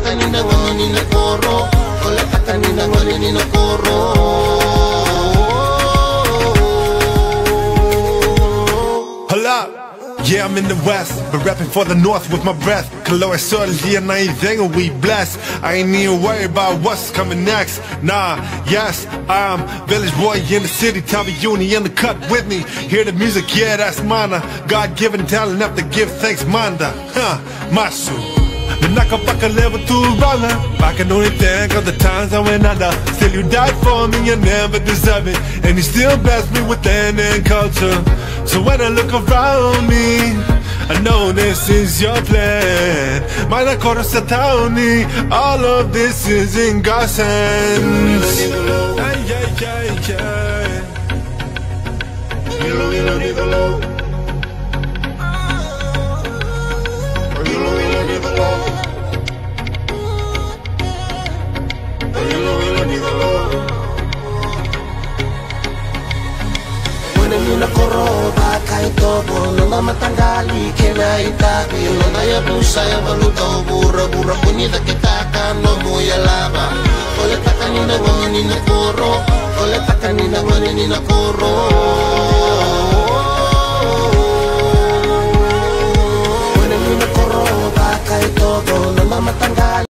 kanina ngani na koro. Koleta kanina ngani na koro. Hold up. Yeah, I'm in the west, but rapping for the north with my breath. Kaloi solely and I ain't we blessed. I ain't even worried about what's coming next. Nah, yes, I'm village boy in the city. Tommy Uni in the cut with me. Hear the music, yeah, that's mana. God-given talent enough to give thanks, manda. Masu. Nakapaka level too wrong. I can only think of the times I went under. Still you died for me, you never deserve it. And you still bless me with land and culture. So when I look around me, I know this is your plan. Mana koro satauni, all of this is in God's hands. Nina koro bakai tobo nonda matangali kena itabi nonda ya busa ya baluto bura bura punyita kitaka no muya lava ole takanina ngani na koro ole takanina ngani na koro.